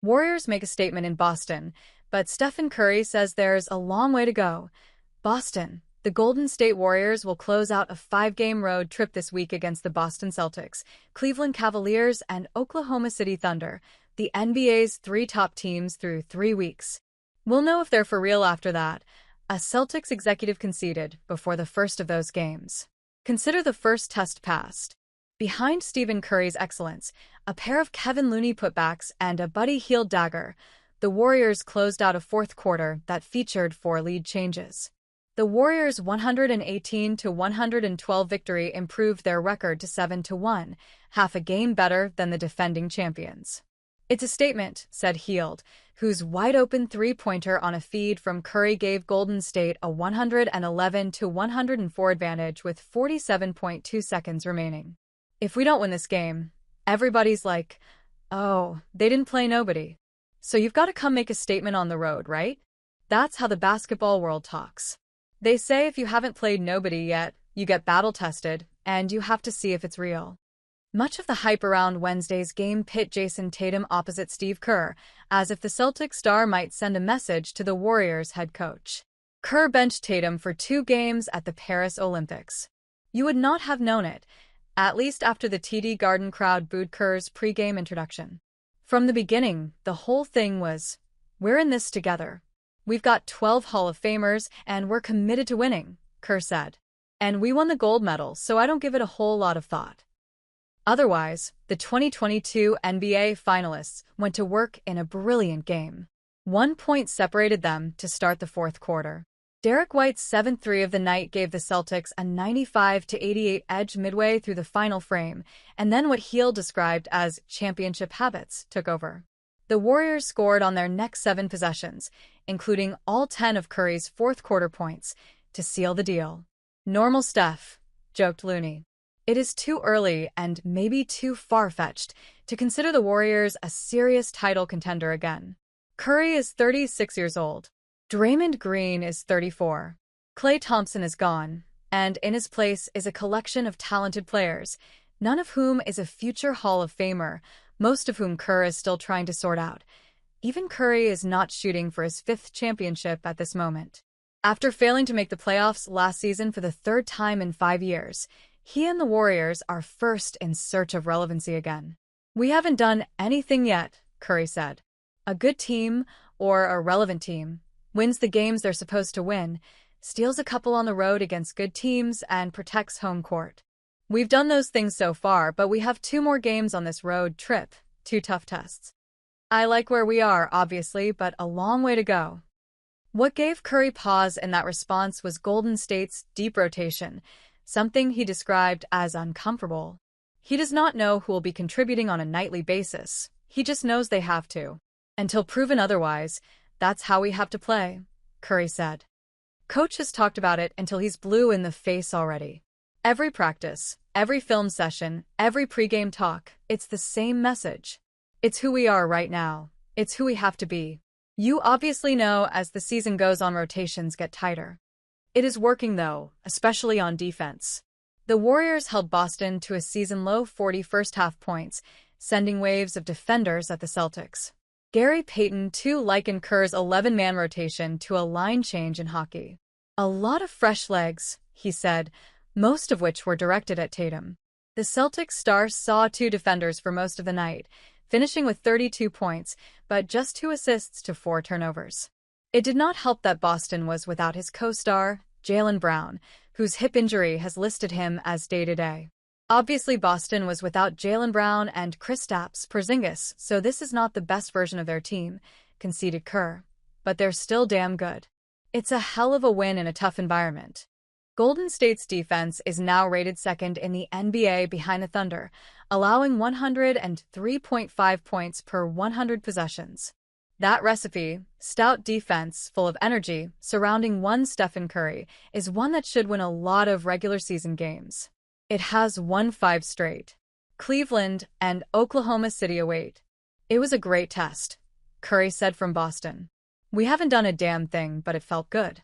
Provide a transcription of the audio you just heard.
Warriors make a statement in Boston, but Stephen Curry says there's a long way to go. Boston. The Golden State Warriors will close out a 5-game road trip this week against the Boston Celtics, Cleveland Cavaliers, and Oklahoma City Thunder, the NBA's 3 top teams through 3 weeks. We'll know if they're for real after that, a Celtics executive conceded before the first of those games. Consider the first test passed. Behind Stephen Curry's excellence, a pair of Kevin Looney putbacks, and a Buddy Hield dagger, the Warriors closed out a fourth quarter that featured 4 lead changes. The Warriors' 118-112 victory improved their record to 7-1, half a game better than the defending champions. "It's a statement," said Hield, whose wide-open three-pointer on a feed from Curry gave Golden State a 111-104 advantage with 47.2 seconds remaining. "If we don't win this game, everybody's like, oh, they didn't play nobody. So you've got to come make a statement on the road, right?" That's how the basketball world talks. They say if you haven't played nobody yet, you get battle-tested, and you have to see if it's real. Much of the hype around Wednesday's game pit Jason Tatum opposite Steve Kerr, as if the Celtics star might send a message to the Warriors head coach. Kerr benched Tatum for 2 games at the Paris Olympics. You would not have known it, at least after the TD Garden crowd booed Kerr's pre-game introduction. From the beginning, the whole thing was, "We're in this together. We've got 12 Hall of Famers, and we're committed to winning," Kerr said. "And we won the gold medal, so I don't give it a whole lot of thought." Otherwise, the 2022 NBA finalists went to work in a brilliant game. 1 point separated them to start the fourth quarter. Derek White's 7th three of the night gave the Celtics a 95-88 edge midway through the final frame, and then what Hield described as championship habits took over. The Warriors scored on their next 7 possessions, including all 10 of Curry's fourth-quarter points, to seal the deal. "Normal stuff," joked Looney. "It is too early and maybe too far-fetched to consider the Warriors a serious title contender again. Curry is 36 years old. Draymond Green is 34. Klay Thompson is gone, and in his place is a collection of talented players, none of whom is a future Hall of Famer, most of whom Kerr is still trying to sort out. Even Curry is not shooting for his 5th championship at this moment. After failing to make the playoffs last season for the 3rd time in 5 years, he and the Warriors are first in search of relevancy again. "We haven't done anything yet," Curry said. "A good team, or a relevant team, wins the games they're supposed to win, steals a couple on the road against good teams, and protects home court. We've done those things so far, but we have 2 more games on this road trip, 2 tough tests. I like where we are, obviously, but a long way to go." What gave Curry pause in that response was Golden State's deep rotation, something he described as uncomfortable. He does not know who will be contributing on a nightly basis. He just knows they have to. "Until proven otherwise, that's how we have to play," Curry said. Coach has talked about it until he's blue in the face already. Every practice, every film session, every pregame talk, it's the same message. It's who we are right now. It's who we have to be. You obviously know as the season goes on rotations get tighter. It is working though, especially on defense. The Warriors held Boston to a season-low 40 first-half points, sending waves of defenders at the Celtics. Gary Payton too likened Kerr's 11-man rotation to a line change in hockey. "A lot of fresh legs," he said, most of which were directed at Tatum. The Celtics star saw 2 defenders for most of the night, finishing with 32 points, but just 2 assists to 4 turnovers. It did not help that Boston was without his co-star, Jaylen Brown, whose hip injury has listed him as day-to-day. Obviously, Boston was without Jaylen Brown and Kristaps Porzingis, so this is not the best version of their team, conceded Kerr. But they're still damn good. It's a hell of a win in a tough environment. Golden State's defense is now rated 2nd in the NBA behind the Thunder, allowing 103.5 points per 100 possessions. That recipe, stout defense full of energy, surrounding one Stephen Curry, is one that should win a lot of regular season games. It has won 5 straight. Cleveland and Oklahoma City await. "It was a great test," Curry said from Boston. "We haven't done a damn thing, but it felt good."